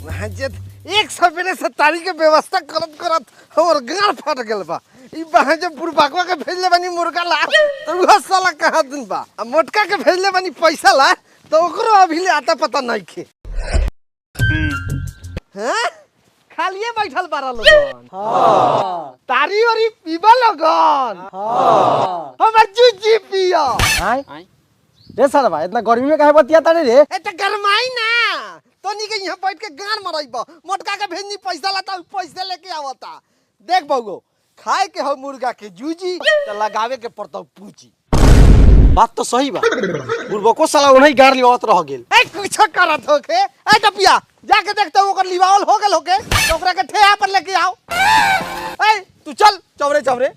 एक सवेरे से तारी के व्यवस्था करत करत और गाड़ फट गेल बा। ई बहन जब बुढ़बाकवा के भेजले बानी मुर्गा ला तो वो साला कहाँ दिन बा। अब मोटका के भेजले बानी पैसा ला तो ओकरो अभी ले आता पता नहीं खे। हैं? खालिए बैठल बारा लोगन। हाँ। तारी वारी पीबा लोगन। हाँ। हम जूजी पिया। आय रे साला इतना गर्मी में काहे बतिया तारे रे? ए त गरमाई ना। तोनी के यहाँ बैठ के गान मराइबा। मोटका के भेजनी पैसा लाता पैसे लेके आवता। देख बउगो खाए के हो मुर्गा के जूजी तो लगावे के पड़ता पूजी। बात तो सही बा। बुढ़बको साला उन्हीं गाड़ लिवावत रह गेल। ए कुछ करत होके। ए टपिया जाके देखते हो ओकर लिवावल हो गेल होके तो ओकरा के ठेहा पर लेके आओ। ए तू चल चवरे चवरे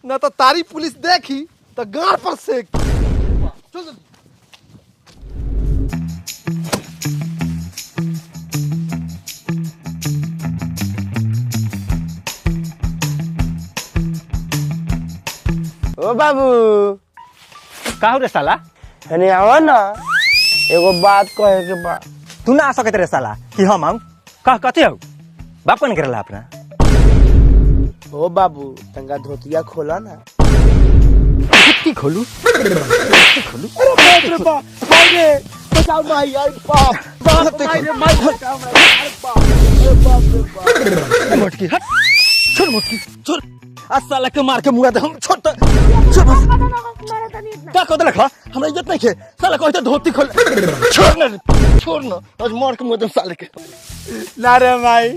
ना तो तारी पुलिस देखी तो गाड़ पर सेक। चल ओ बाबू का हो रे साला? हने आवा ना एगो बात कहे के बा। तू ना आ सकत रे साला कि हम आऊं? कह कथी हो? बापन करेला अपना। ओ बाबू तंगा धोतिया खोला ना। धोती खोलू? खोलू? अरे बाप रे बाप भाई रे बचाओ भाई यार बाप बाप भाई रे मार बचाओ यार बाप अरे बाप रे बाप मोटकी हट छोड़ मोटकी छोड़। आज साला के मार के मुआ दे हम छोड़ क्या कद रखा हमरा इज्जत नहीं खे। साला कहते धोती खोल छोड़ ना आज मार के मुआ दे साले के। ना रे भाई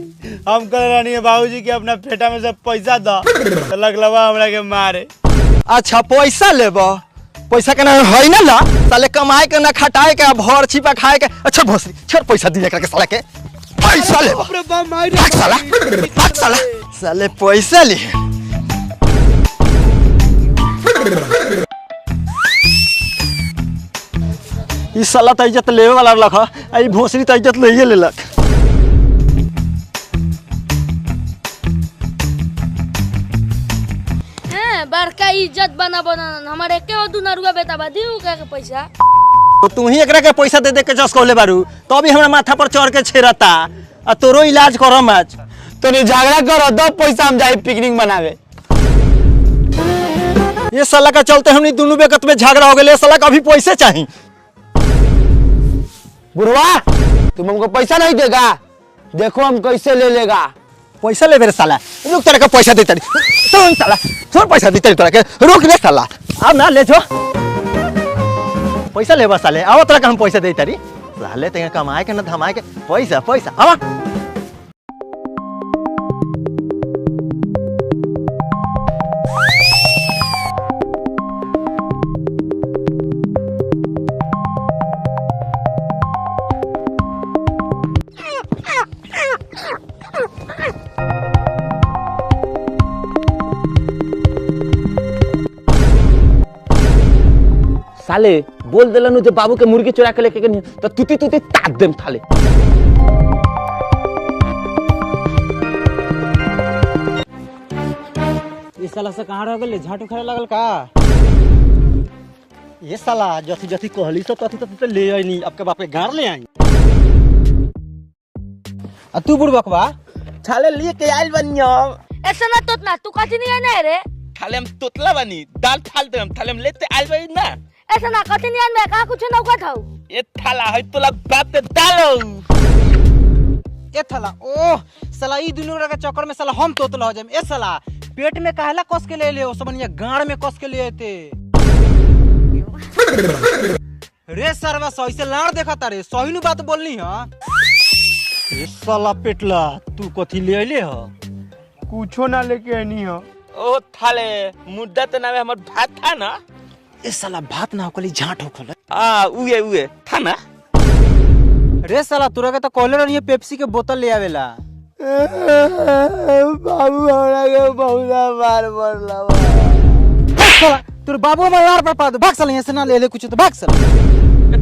हम कल रानी है बाबूजी के अपना पेटा में से पैसा दो तो लगलवा हमरा के मारे। अच्छा पैसा लेबो? पैसा के ना है ना ला साले कमाए के ना खटाए के भर छिपा खाए के। अच्छा भोसरी छोड़ पैसा दिए करके साला के पैसा लेबो। भाग साला साले पैसा ले। ई साला त इज्जत लेवे वाला लख आई भोसरी त इज्जत ले लेलक। बड़का इज्जत बना हमारे के दुनरुआ बेटा बा दिउ का के पैसा। तो तू ही एकरा के पैसा दे दे के जस कहले बारू तो भी हमरा माथा पर चढ़ के छेरता आ तोरो इलाज करम आज। तोने झगड़ा करो दो पैसा हम जाई पिकनिक मनावे। ये साला का चलते हमनी दोनों बेकत में झगड़ा हो गए। साला का अभी पैसे चाहिए। बुढ़वा तुम हमको पैसा नहीं देगा देखो हम कैसे ले लेगा। पैसा ले मेरे साला रुक तेरे का पैसा देता सुन साला छोड़ पैसा देता तोरा के रुक रे साला अब ना ले जो पैसा ले बस साले आओ तोरा का हम पैसा देता री साले तेरे कमाए के ना धमाए के पैसा पैसा आवा। साले बोल देलन जे बाबू के मुर्गी चुरा के लेके गनी तो तुती तुती ताक देम थाले। इस साला से कहां रह गेले झाटू खड़े लागल का? ये साला जथी जथी कहली सब तथी तथी तो ले आई नहीं आपके बाप के गाड़ ले आई। आ तू बुढ़बकवा थाले लिए के आइल बनियो ऐसा ना तोतना तू कथी नहीं आना रे। थाले हम तोतला बनी दाल फाल दे हम थाले हम लेते आइल बनी ना। ऐसा ना कथी नहीं आना का कुछ ना उगत हो। ये थाला है तोला बाप के डालो। ए थाला ओह साला ई दुनु के चक्कर में साला हम तोतला हो जाम। ए साला पेट में काहेला कस के ले ओ सबनिया गाड़ में कस के ले आते। रे सरवा सही से लाड़ देखता रे सही नु बात बोलनी हां। ये साला पेटला तू कथी ले आइले ह? कुछो ना लेके आनी हो। ओ थाले मुद्दा तो नामे हमर भात था ना। ये साला भात ना होकली झाट होखल। उए था ना। रे साला तोरा के तो कहले रहनी पेप्सी के बोतल ले आवेला। बाबू हमरा के बहुत मार पड़ला। साला तोर बाबू में लार पर पा दो भाग साला यहां से ना ले ले कुछ तो भाग साला।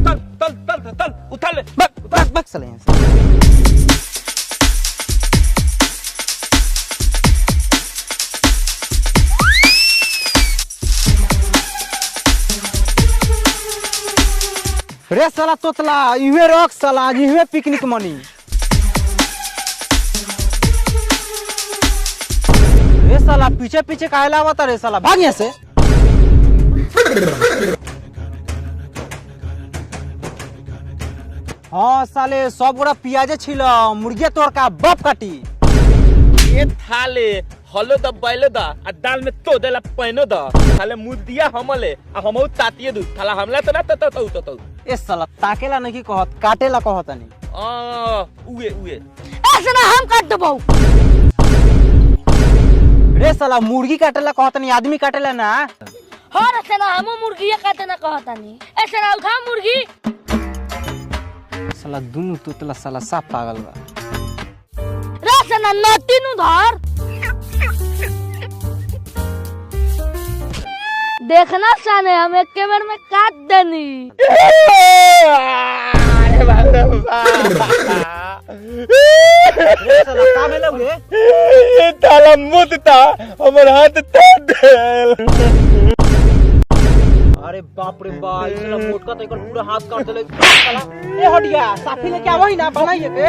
तल तल तल तल उठा ले भाग भाग साला यहां से। रे साला तोतला इहे रख साला इहे पिकनिक मनी। रे साला पीछे पीछे काहेला आवता रे साला, भाग यहाँ से। हाँ साले सब गोड़ा पियाजे छिल मुर्गिया तोड़ का बाप काटी। ये थाले हलो द बैलो द आ दाल में तो देला पैनो द थाले मुर्दिया हमले आ हमहु तातिए दू थाला हमला त ना त ए साला ताकेला नहीं कहत, काटेला कहत नहीं। उए उए ऐसे ना हम काट दबो। रे साला मुर्गी काटेला कहत नहीं, आदमी काटेला ना। हाँ ऐसे ना हम मुर्गी काटे ना कहता नहीं। ऐसे ना उठा मुर्गी। साला दोनों तोतला साला साफ पागल बा। रे ऐसे ना नटी नु धर। देखना साने हम एक के बार में काट देनी। अरे बाप रे रे साला का भेलौ रे? ये ताला मुदता हमर हाथ तोड़ देल। अरे बाप रे बाप, इस साला मोटका तो एकर पूरा हाथ काट देले साला। ए हटिया साफी लेके आवही ना, बनाइए के।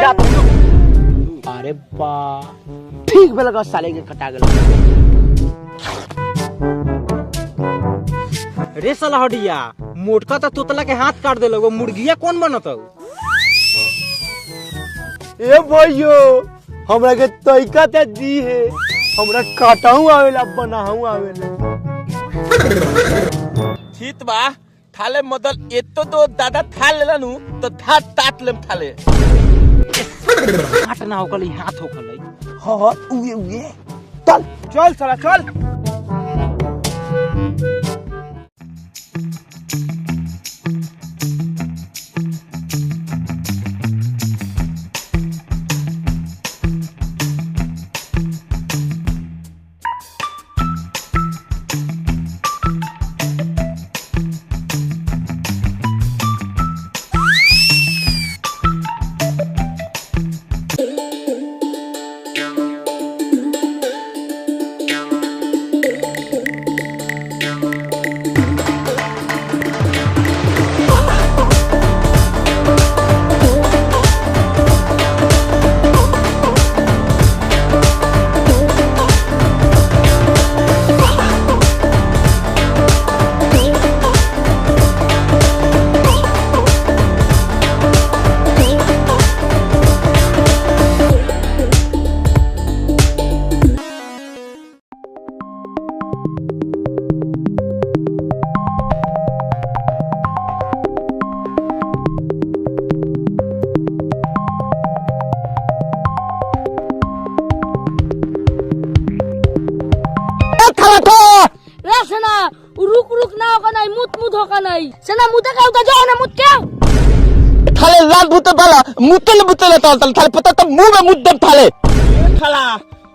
अरे बा ठीक भेल का साले के कटा गेल। रे साला हटिया मोटका तो तोतला के हाथ काट देलो, वो मुर्गिया कौन बनत हौ? ए भाइयो हमरा के तइका त दी है, हमरा काटाऊ आवेला बनाऊ आवेला। ठीक बा थाले मदल एतो तो दादा थाल लेला नु तो धात तात लेम थाले। हाथ ना होकली हाथ होकली। हां उए उए चल साला चल। रुक ना होगा नहीं, मुत होगा नहीं। सना मुते का उता जाओ ना, मुत क्या थाले लाल भूत बाला मुतल मुतल तल थाले पता त मुंह में मुद्दम थाले थाला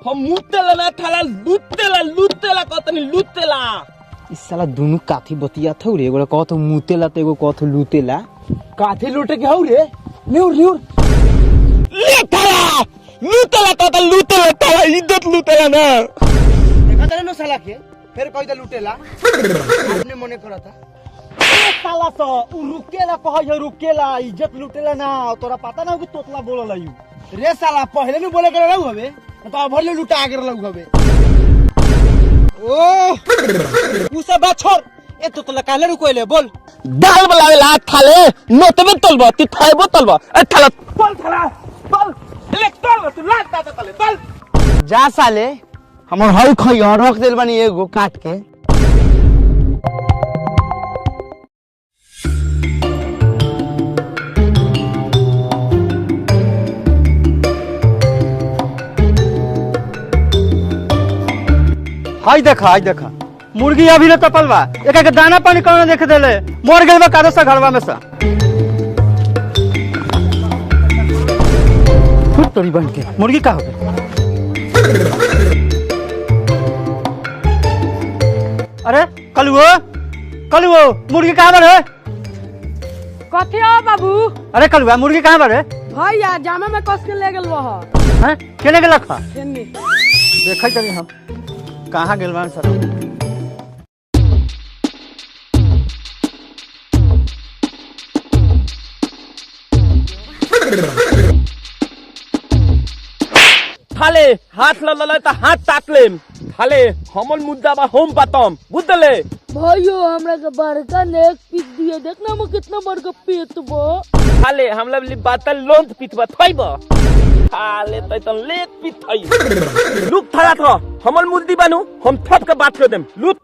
हम मुतेला ना थाला लुतेला कतनी लुतेला। इस साला दोनों काथी बतिया थौ रे, एगो कहत मुतेला त एगो कहत लुतेला। काथे लूटे के हौ रे? न्यूर न्यूर ले थाला लुतेला त लुतेला थाला इज्जत लुतेला ना। देखा तने न साला के फिर कहि दे लूटेला। आपने मने करा था ए साला तो रुकेला कहय रुकेला, इज्जत लुटेला ना। तोरा पता ना कि तोतला बोलला यू। रे साला पहले न बोले करे रहू हवे तो अब भरले लुटा के रहू हवे। ओ उ सब बात छोड़, ए तोतला काले रुकोइले बोल। दाल बलावे ला थाले नोतबे तलबा ती थाइबो तलबा ए थाला चल थाला चल ले चल तू लाग ता तले चल जा साले हमर हई खई रख देल बानी एगो काट के। हाय देखा मुर्गी अभी न तपल बा, एका के दाना पानी कौन देख देले मर गेल बा कादो सा घरवा में सा। फुट तोरी बन के मुर्गी का हो गए? अरे कलुओ मुर्गी कहाँ पर है? कथी हो बाबू? अरे कलुआ मुर्गी कहाँ पर है? भैया जामा में कस के ले गेल वह। हैं केने के लखा केनी देखै तनी हम कहाँ गेल बान सर। थाले हाथ ल ल त हाथ ताक लेम थाले हमल मुद्दा बा हम बताम बुझले। भाइयों हमरा के बड़का नेक पीस दिए, देखना मैं कितना बड़का पेट बा। थाले हमला बातल लोन पीतबा थइबा थाले तै त लेट पीत थई लुक थाला थ हमल मुद्दी बानू हम थप के बात कर देम लुक।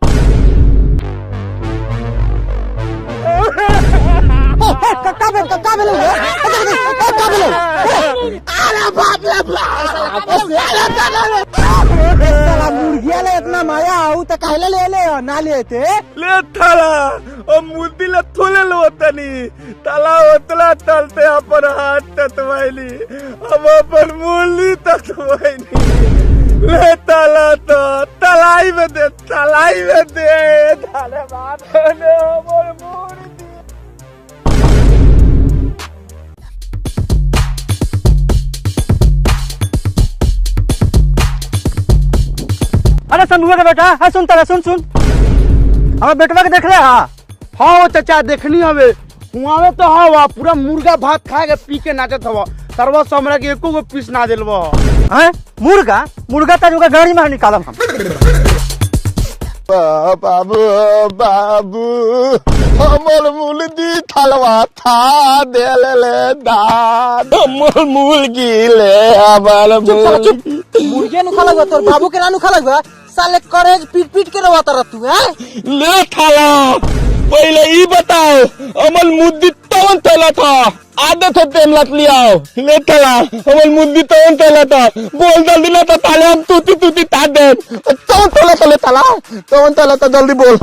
मुर्गिया ले इतना माया आऊ त कहले ले ले ना लेते ले थाला ओ मुद्दी ला थोले लो तनी ताला ओतला तलते अपन हाथ ततवाइली अब अपन मुल्ली ततवाइली ले ताला तो तलाई में दे थाले बात ने हमर मुर्दी। अरे शंभुआ के बेटा है सुन तारा सुन हमारे बेटवा के देख ले। हाँ चाचा देखनी हवे हुआवे तो हवा पूरा मुर्गा भात खा के पी के नाचत हवा सरवा हमरा के एको गो पीस ना देलबो। हैं मुर्गा तार गाड़ी में निकालम हम। बाबू बाबू हमर मुर्गी थलवा था देले दाद हमर मुर्गी ले हमर मुर्गिया नु खा तोर बाबू के नानू खा साले करेज पीट के रवाता रह तू हैं। ले थाला पहले ई बताओ अमल मुद्दी तवन तला था आदत है तेम लत लियाओ। ले थाला अमल मुद्दी तवन तला था बोल जल्दी ना तो ताले हम तूती ता दे तवन तला तो जल्दी बोल।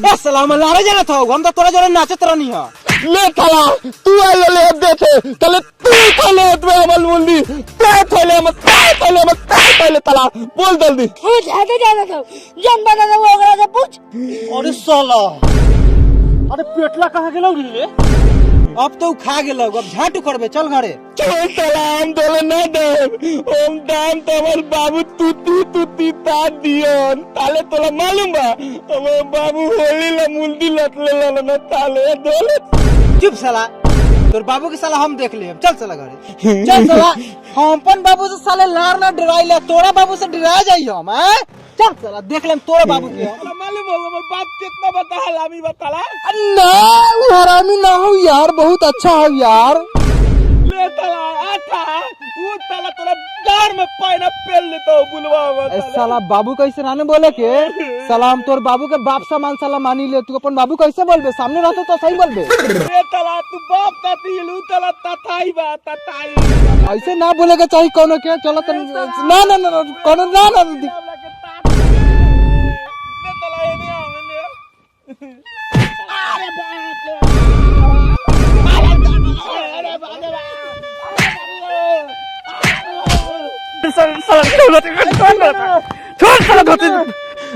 ए सलाम लारे जाना था हम तो तोरा जरा नाचत रहनी है। ले थाला तू आइले ले देखे तले तू थाले तू अमल मुद्दी थाले तला बोल जल्दी। हो जाते जाना था जन बना था वो ओकरा से पूछ। अरे साला अरे पेटला कहाँ गेलौ रे अब तो खा गेलौ अब झाटू करबे चल घरे। चल सलाम तोले ना दे ओम दाम तमर बाबू तूती ता दियोन ताले तोला मालूम बा हमर बाबू होली ला मुल्दी लत ले ना ताले दोले। चुप साला तोर बाबू के साला हम देख लेब चल साला घरे चल साला हम अपन बाबू से साले लार ना डराइले तोरा बाबू से डरा जाई हम हैं। चल साला देख लेम तोरा बाबू के मालूम हो हमर बाप कितना बता हलामी बताला ना वो हरामी ना हो यार बहुत अच्छा है यार। ले तला आटा वो तला तोरा डार में पाइना पेल लेतो बुलवा ए साला बाबू कैसे नाने बोले के साला हम तोर बाबू के बाप समान साला मानी ले तू अपन बाबू कैसे बोलबे सामने रहते तो सही बोलबे। ले तला तू बाप ताती लू तला तताई ऐसे ना बोले के चाहिए कोनो के चलो ना ना ना कोनो ना ना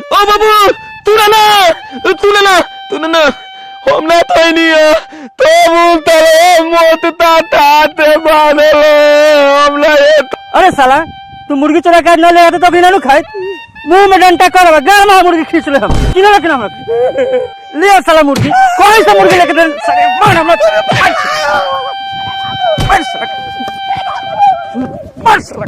ओ बाबू तू ना हम ना थाई नहीं है तो बोलता रे मौत ताते बांधे हम ना ये। अरे साला तू मुर्गी चोरा के न ले आते तो बिना खाए मुंह में डंटा कर गाँव में मुर्गी खींच ले हम किलो रखना हम ले साला मुर्गी कोई सा मुर्गी लेके दे साले मार हम मार साला